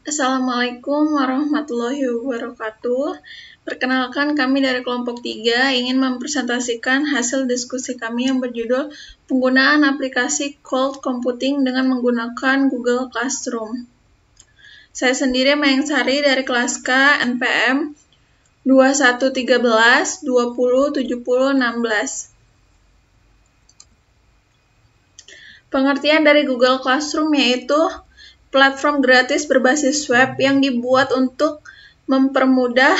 Assalamualaikum warahmatullahi wabarakatuh. Perkenalkan, kami dari kelompok 3 ingin mempresentasikan hasil diskusi kami yang berjudul penggunaan aplikasi cloud computing dengan menggunakan Google Classroom. Saya sendiri Mayang Sari dari kelas K NPM 2113 20 70 16. Pengertian dari Google Classroom yaitu platform gratis berbasis web yang dibuat untuk mempermudah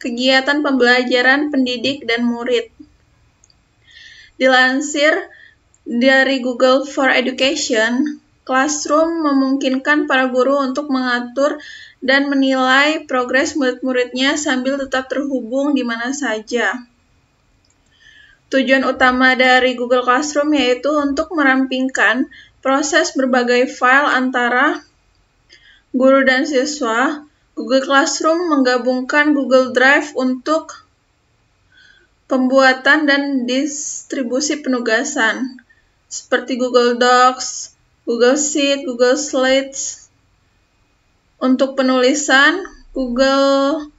kegiatan pembelajaran pendidik dan murid. Dilansir dari Google for Education, Classroom memungkinkan para guru untuk mengatur dan menilai progres murid-muridnya sambil tetap terhubung di mana saja. Tujuan utama dari Google Classroom yaitu untuk merampingkan proses berbagai file antara guru dan siswa. Google Classroom menggabungkan Google Drive untuk pembuatan dan distribusi penugasan, seperti Google Docs, Google Sheet, Google Slides untuk penulisan, Google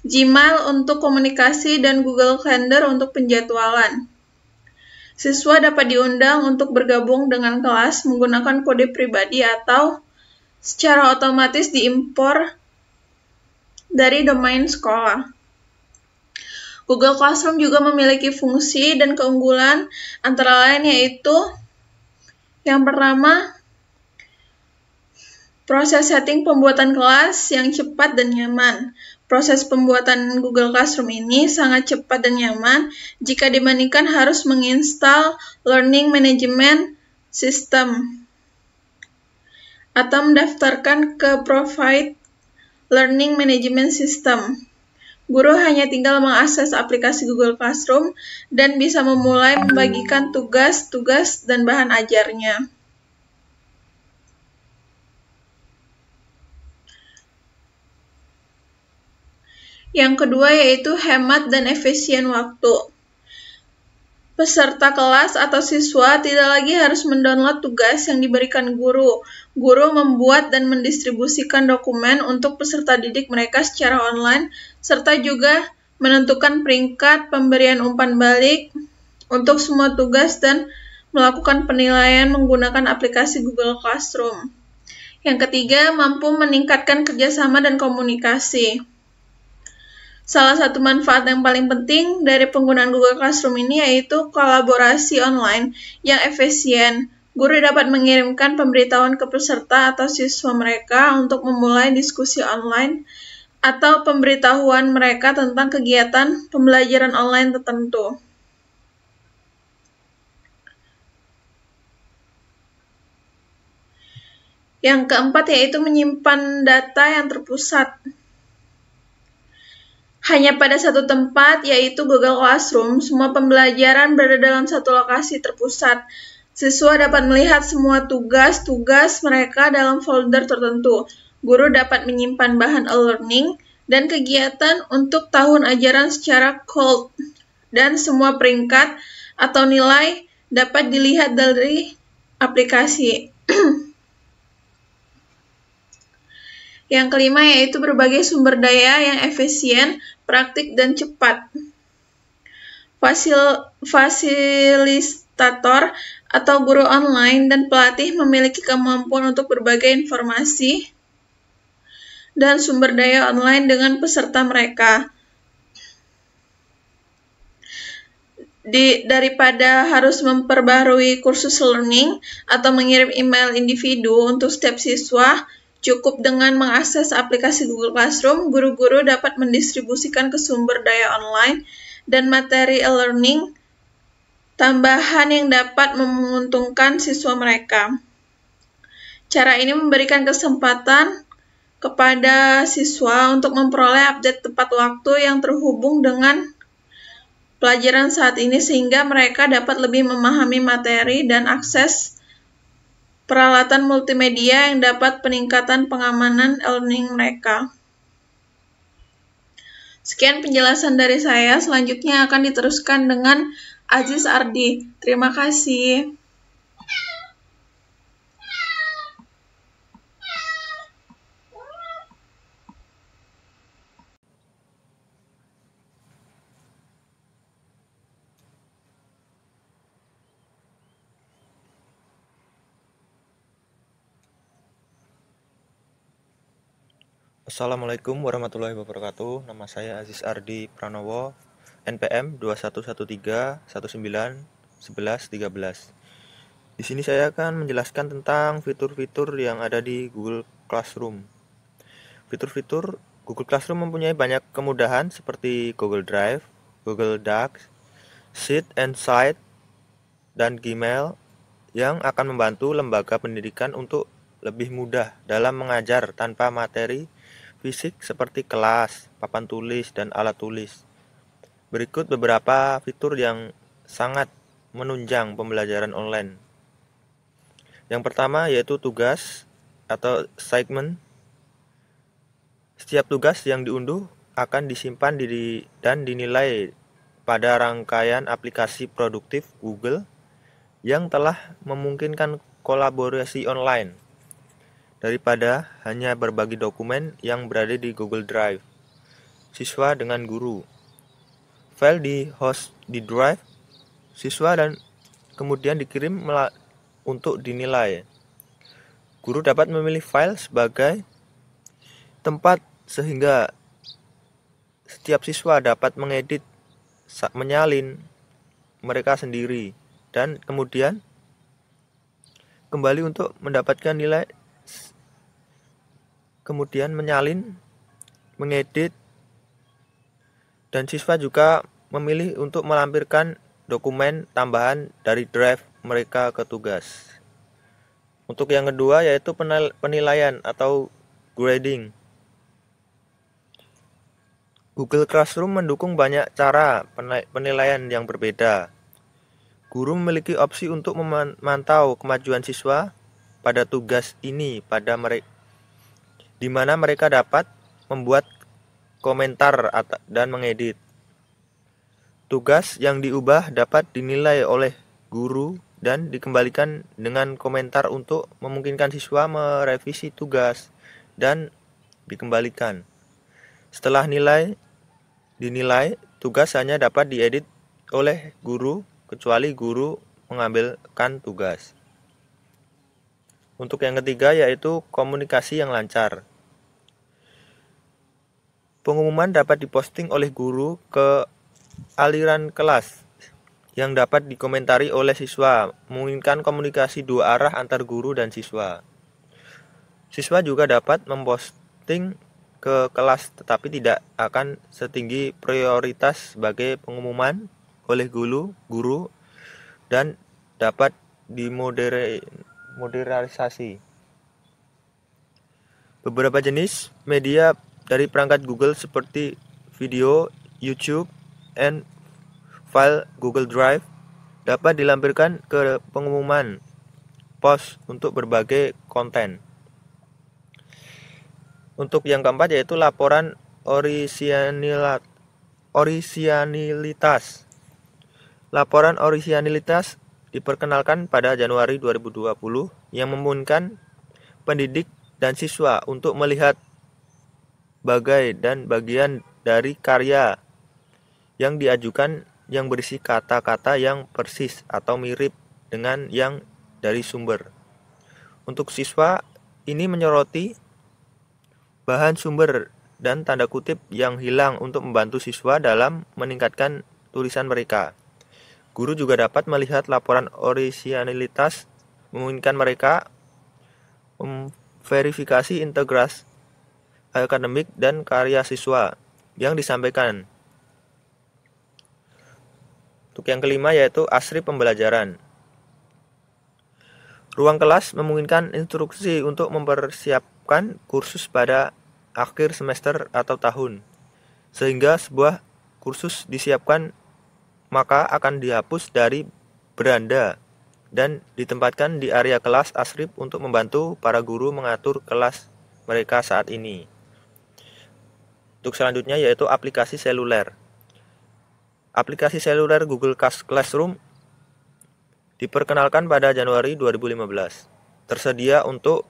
Gmail untuk komunikasi, dan Google Calendar untuk penjadwalan. Siswa dapat diundang untuk bergabung dengan kelas menggunakan kode pribadi atau secara otomatis diimpor dari domain sekolah. Google Classroom juga memiliki fungsi dan keunggulan antara lain yaitu yang pertama, proses setting pembuatan kelas yang cepat dan nyaman. Proses pembuatan Google Classroom ini sangat cepat dan nyaman jika dibandingkan harus menginstal Learning Management System atau mendaftarkan ke Provide Learning Management System. Guru hanya tinggal mengakses aplikasi Google Classroom dan bisa memulai membagikan tugas-tugas dan bahan ajarnya. Yang kedua yaitu hemat dan efisien waktu. Peserta kelas atau siswa tidak lagi harus mendownload tugas yang diberikan guru. Guru membuat dan mendistribusikan dokumen untuk peserta didik mereka secara online, serta juga menentukan peringkat pemberian umpan balik untuk semua tugas dan melakukan penilaian menggunakan aplikasi Google Classroom. Yang ketiga, mampu meningkatkan kerjasama dan komunikasi. Salah satu manfaat yang paling penting dari penggunaan Google Classroom ini yaitu kolaborasi online yang efisien. Guru dapat mengirimkan pemberitahuan ke peserta atau siswa mereka untuk memulai diskusi online atau pemberitahuan mereka tentang kegiatan pembelajaran online tertentu. Yang keempat yaitu menyimpan data yang terpusat hanya pada satu tempat, yaitu Google Classroom. Semua pembelajaran berada dalam satu lokasi terpusat. Siswa dapat melihat semua tugas-tugas mereka dalam folder tertentu. Guru dapat menyimpan bahan e-learning dan kegiatan untuk tahun ajaran secara cold, dan semua peringkat atau nilai dapat dilihat dari aplikasi. Yang kelima yaitu berbagai sumber daya yang efisien, praktik, dan cepat. Fasilitator atau guru online dan pelatih memiliki kemampuan untuk berbagai informasi dan sumber daya online dengan peserta mereka. Daripada harus memperbarui kursus learning atau mengirim email individu untuk setiap siswa, cukup dengan mengakses aplikasi Google Classroom, guru-guru dapat mendistribusikan ke sumber daya online dan materi e-learning tambahan yang dapat menguntungkan siswa mereka. Cara ini memberikan kesempatan kepada siswa untuk memperoleh update tepat waktu yang terhubung dengan pelajaran saat ini sehingga mereka dapat lebih memahami materi dan akses peralatan multimedia yang dapat peningkatan pengamanan e-learning mereka. Sekian penjelasan dari saya, selanjutnya akan diteruskan dengan Aziz Ardi. Terima kasih. Assalamualaikum warahmatullahi wabarakatuh. Nama saya Aziz Ardi Pranowo, NPM 2113191113. Di sini saya akan menjelaskan tentang fitur-fitur yang ada di Google Classroom. Fitur-fitur Google Classroom mempunyai banyak kemudahan seperti Google Drive, Google Docs, Sheet and Slide, dan Gmail yang akan membantu lembaga pendidikan untuk lebih mudah dalam mengajar tanpa materi fisik seperti kelas, papan tulis, dan alat tulis. Berikut beberapa fitur yang sangat menunjang pembelajaran online. Yang pertama yaitu tugas atau assignment. Setiap tugas yang diunduh akan disimpan dan dinilai pada rangkaian aplikasi produktif Google yang telah memungkinkan kolaborasi online daripada hanya berbagi dokumen yang berada di Google Drive. Siswa dengan guru. File di host di Drive siswa dan kemudian dikirim untuk dinilai. Guru dapat memilih file sebagai tempat sehingga setiap siswa dapat mengedit, menyalin mereka sendiri dan kemudian kembali untuk mendapatkan nilai, kemudian menyalin, mengedit, dan siswa juga memilih untuk melampirkan dokumen tambahan dari drive mereka ke tugas. Untuk yang kedua yaitu penilaian atau grading. Google Classroom mendukung banyak cara penilaian yang berbeda. Guru memiliki opsi untuk memantau kemajuan siswa pada tugas ini di mana mereka dapat membuat komentar dan mengedit. Tugas yang diubah dapat dinilai oleh guru dan dikembalikan dengan komentar untuk memungkinkan siswa merevisi tugas dan dikembalikan. Setelah dinilai, tugas hanya dapat diedit oleh guru kecuali guru mengambilkan tugas. Untuk yang ketiga yaitu komunikasi yang lancar. Pengumuman dapat diposting oleh guru ke aliran kelas yang dapat dikomentari oleh siswa, memungkinkan komunikasi dua arah antar guru dan siswa. Siswa juga dapat memposting ke kelas tetapi tidak akan setinggi prioritas sebagai pengumuman oleh guru dan dapat dimodernisasi. Beberapa jenis media dari perangkat Google seperti video, YouTube, dan file Google Drive dapat dilampirkan ke pengumuman post untuk berbagai konten. Untuk yang keempat yaitu laporan orisinilitas. Laporan orisinilitas diperkenalkan pada Januari 2020 yang memungkinkan pendidik dan siswa untuk melihat bagian dari karya yang diajukan yang berisi kata-kata yang persis atau mirip dengan yang dari sumber. Untuk siswa, ini menyoroti bahan sumber dan tanda kutip yang hilang untuk membantu siswa dalam meningkatkan tulisan mereka. Guru juga dapat melihat laporan orisinilitas, memungkinkan mereka memverifikasi integritas akademik dan karya siswa yang disampaikan. Untuk yang kelima yaitu asri pembelajaran. Ruang kelas memungkinkan instruksi untuk mempersiapkan kursus pada akhir semester atau tahun. Sehingga sebuah kursus disiapkan maka akan dihapus dari beranda dan ditempatkan di area kelas asrip untuk membantu para guru mengatur kelas mereka saat ini. Untuk selanjutnya yaitu aplikasi seluler. Aplikasi seluler Google Classroom diperkenalkan pada Januari 2015. Tersedia untuk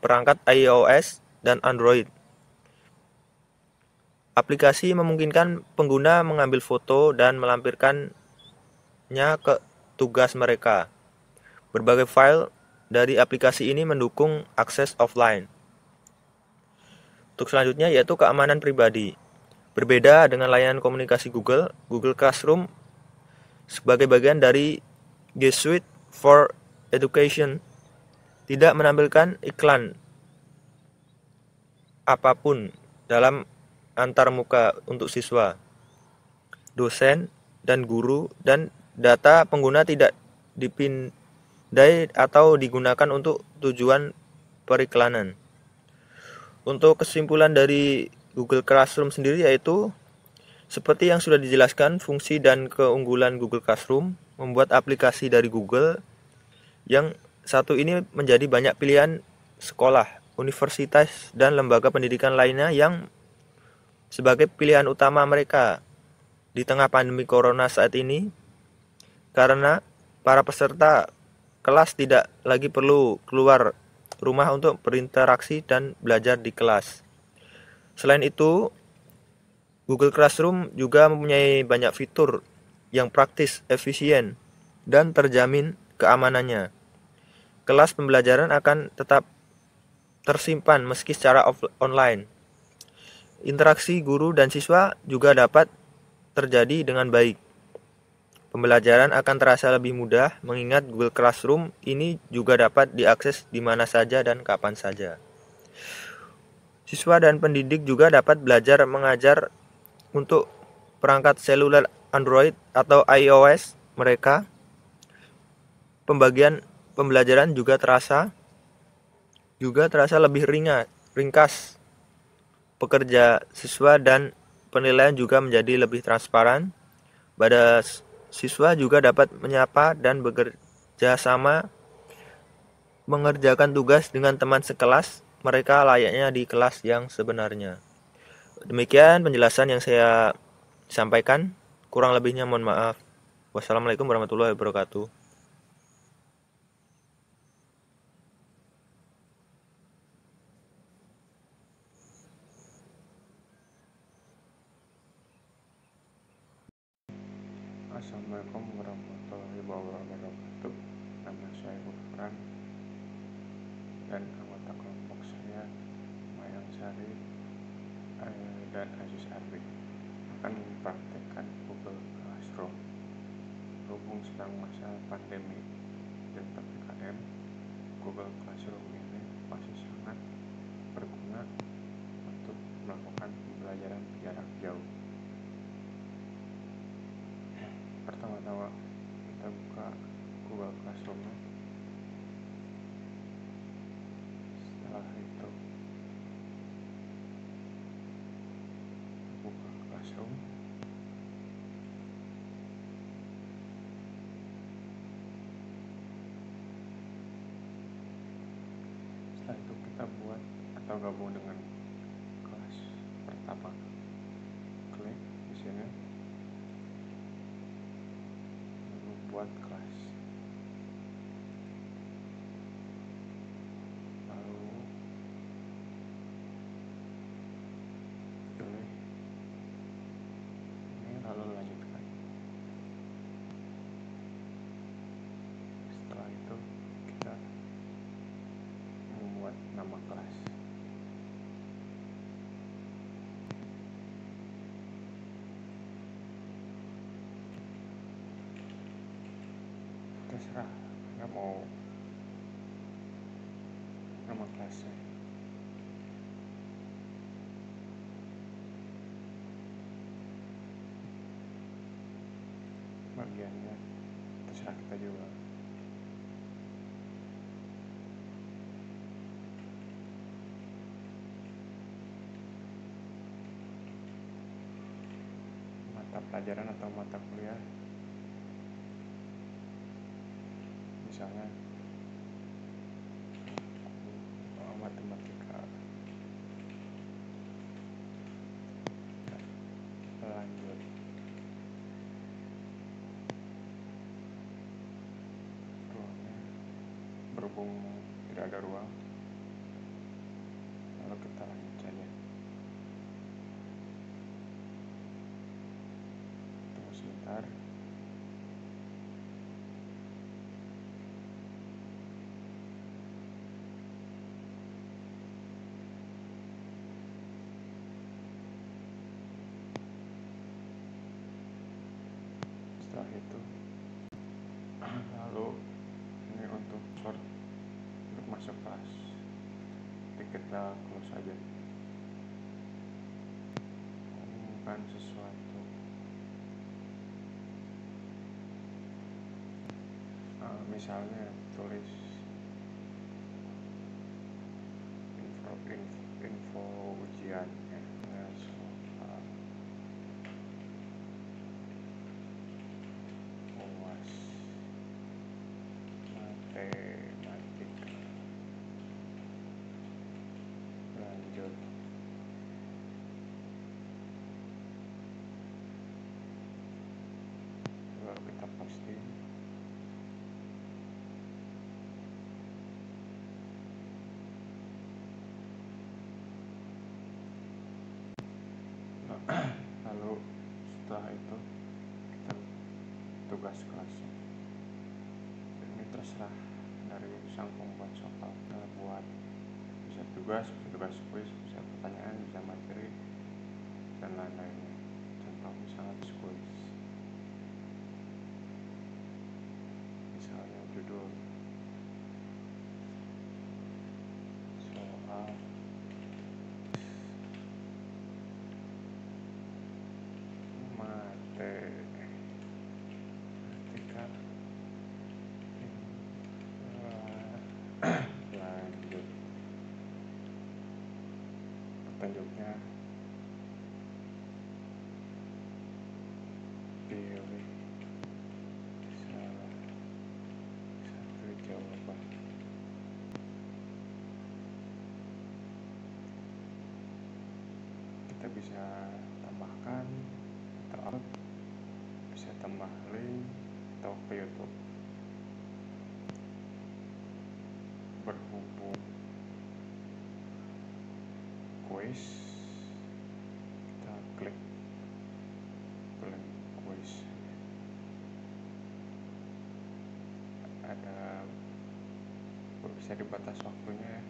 perangkat iOS dan Android. Aplikasi memungkinkan pengguna mengambil foto dan melampirkannya ke tugas mereka. Berbagai file dari aplikasi ini mendukung akses offline. Untuk selanjutnya yaitu keamanan pribadi. Berbeda dengan layanan komunikasi Google, Google Classroom sebagai bagian dari G Suite for Education tidak menampilkan iklan apapun dalam antarmuka untuk siswa, dosen, dan guru, dan data pengguna tidak dipindai atau digunakan untuk tujuan periklanan. Untuk kesimpulan dari Google Classroom sendiri yaitu seperti yang sudah dijelaskan, fungsi dan keunggulan Google Classroom membuat aplikasi dari Google yang satu ini menjadi banyak pilihan sekolah, universitas, dan lembaga pendidikan lainnya yang sebagai pilihan utama mereka di tengah pandemi corona saat ini, karena para peserta kelas tidak lagi perlu keluar rumah untuk berinteraksi dan belajar di kelas. Selain itu, Google Classroom juga mempunyai banyak fitur yang praktis, efisien, dan terjamin keamanannya. Kelas pembelajaran akan tetap tersimpan meski secara online. Interaksi guru dan siswa juga dapat terjadi dengan baik. Pembelajaran akan terasa lebih mudah mengingat Google Classroom ini juga dapat diakses di mana saja dan kapan saja. Siswa dan pendidik juga dapat belajar mengajar untuk perangkat seluler Android atau iOS mereka. Pembagian pembelajaran juga terasa lebih ringkas. Pekerja siswa dan penilaian juga menjadi lebih transparan. Pada siswa juga dapat menyapa dan bekerja sama mengerjakan tugas dengan teman sekelas mereka layaknya di kelas yang sebenarnya. Demikian penjelasan yang saya sampaikan. Kurang lebihnya mohon maaf. Wassalamualaikum warahmatullahi wabarakatuh. Assalamualaikum warahmatullahi wabarakatuh. Nama saya Gufran dan anggota kelompok saya Mayang Sari dan Aziz Arbi akan mempraktekkan Google Classroom. Berhubung sedang masa pandemi dan PPKM, Google Classroom ini masih sangat berguna untuk melakukan pembelajaran jarak jauh. Pertama-tama kita buka Google Classroom. Setelah itu buka Classroom. Setelah itu kita buat atau gabung dengan kelas pertama. Klik di sini. Lalu buat kelas. Lalu pilih ini lalu lanjutkan. Setelah itu kita membuat nama kelas. Terserah nggak mau nama kelasnya. Bagiannya terserah kita juga. Mata pelajaran atau mata kuliah, misalnya matematika lanjut. Ruangnya berhubung tidak ada ruang, lalu kita lanjut saja. Tunggu sebentar. itu. Lalu ini untuk masuk kelas, kita close aja. Umumkan sesuatu. Misalnya tulis info ujian ya, soal UAS matematika. Lanjut. Lalu kita posting. Lalu setelah itu kita tugas kelasnya. Ini terserah dari sang pembuat soal. Kita buat bisa tugas kuis, bisa pertanyaan, bisa materi, dan lain-lainnya. Contoh misalnya kuis, misalnya judul soal matematika. Lanjut. Petunjuknya pilih salah satu jawaban. Kita bisa tambahkan atau bisa tambah link atau ke YouTube. Berhubung kuis, kita klik link kuis. Ada bisa dibatas waktunya ya,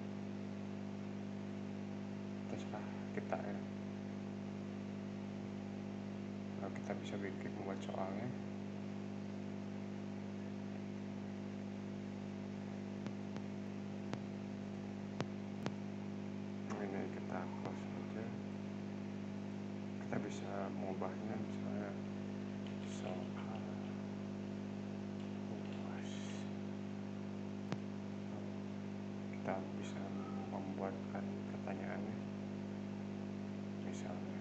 terserah kita ya. Lalu kita bisa membuat soalnya. Ini kita close aja. Kita bisa mengubahnya misalnya soal UAS. Kita bisa membuatkan pertanyaannya, misalnya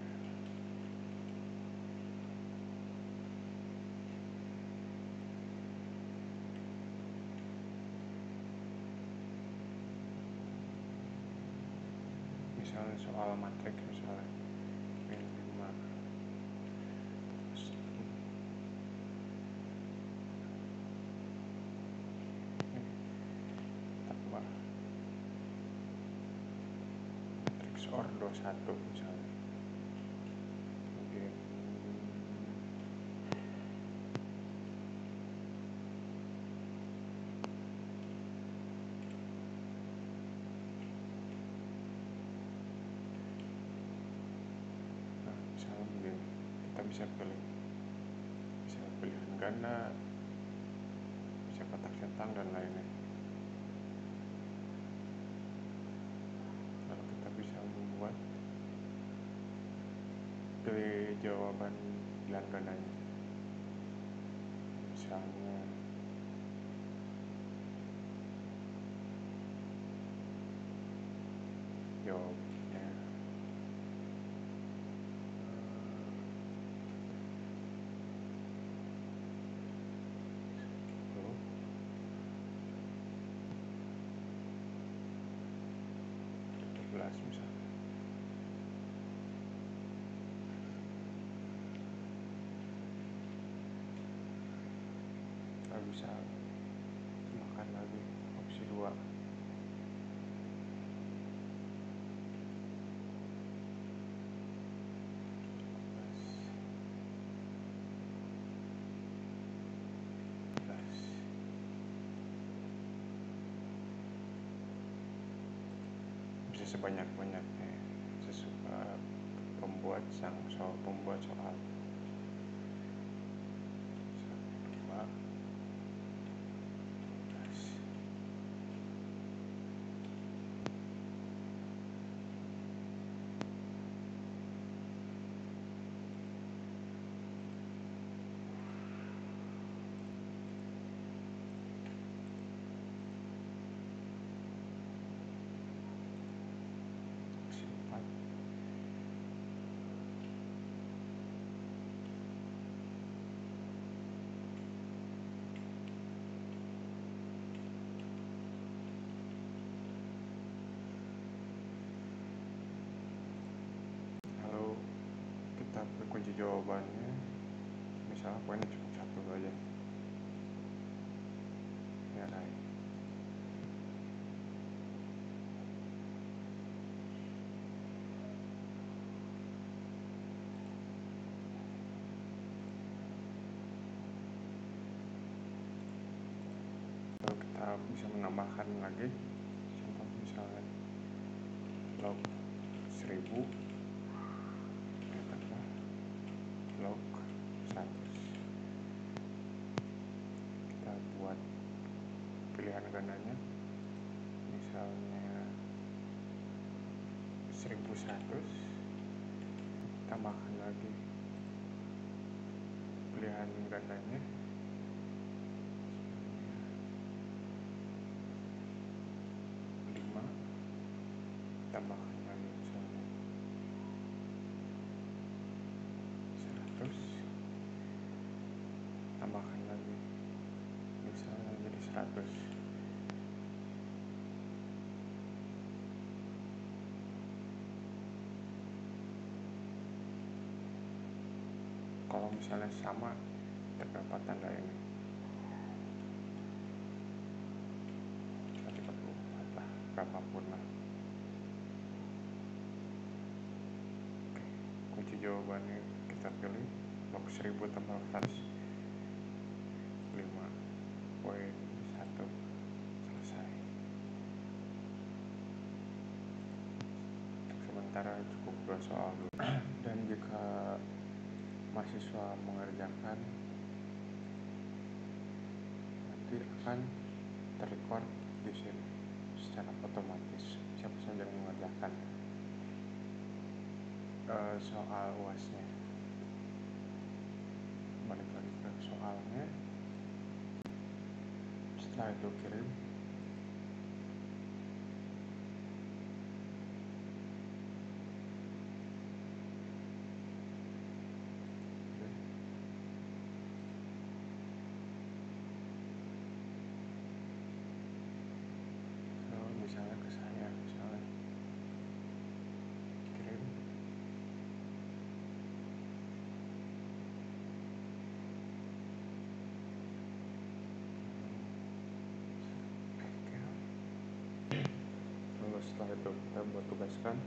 soal matriks, misalnya min 5 tambah matriks ordo 1 misalnya. Mungkin misalnya begini, kita bisa pilihan ganda, bisa kotak centang dan lainnya. Lalu kita bisa membuat pilih jawaban pilihan gandanya, misalnya jawabnya 12 misalnya. Kita bisa tambahkan lagi opsi 2. Bisa sebanyak-banyaknya sesuka pembuat soal. kunci jawabannya misalnya poinnya cukup satu aja, nilai. Lalu kita bisa menambahkan lagi, contoh misalnya log 1000 ditambah log 100. Kita buat pilihan gandanya, misalnya 1100, tambahkan lagi pilihan gandanya, 5, tambahkan lagi misalnya 100, tambahkan lagi misalnya jadi 100. Kalau misalnya sama, terdapat tanda ini 34 lah, berapapun lah. Oke, kunci jawabannya kita pilih log 1000 tambah 100, 5,1, selesai. Untuk sementara cukup 2 soal dulu. Dan jika mahasiswa mengerjakan, nanti akan terrecord di sini secara otomatis siapa saja yang mengerjakan soal UASnya. Balik lagi ke soalnya, setelah itu kirim. Misalnya ke saya, misalnya kirim. Lalu setelah itu kita buat tugaskan.